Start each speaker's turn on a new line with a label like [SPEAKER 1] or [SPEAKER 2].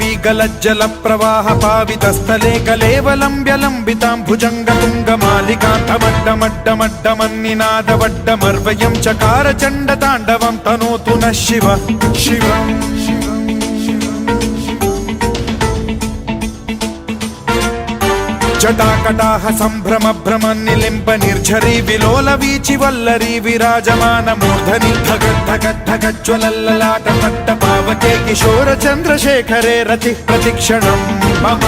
[SPEAKER 1] वीगलज्जल प्रवाह पावितस्थले कलेवलम्ब्य लम्बितां भुजङ्गतुङ्गमालिकान्तमड्डमड्डमड्डमन्निनादवड्डमर्वयं चकार चण्डताण्डवं तनोतु नः शिव शिवम् जटाकटाह सम्भ्रम भ्रम निलिम्ब निर्झरी विलोल वीचि वल्लरी विराजमान मूर्धनि धगद्धगद्धगज्ज्वलल्ललाट पट्ट पावके किशोर चन्द्रशेखरे रतिः प्रतिक्षणं मम।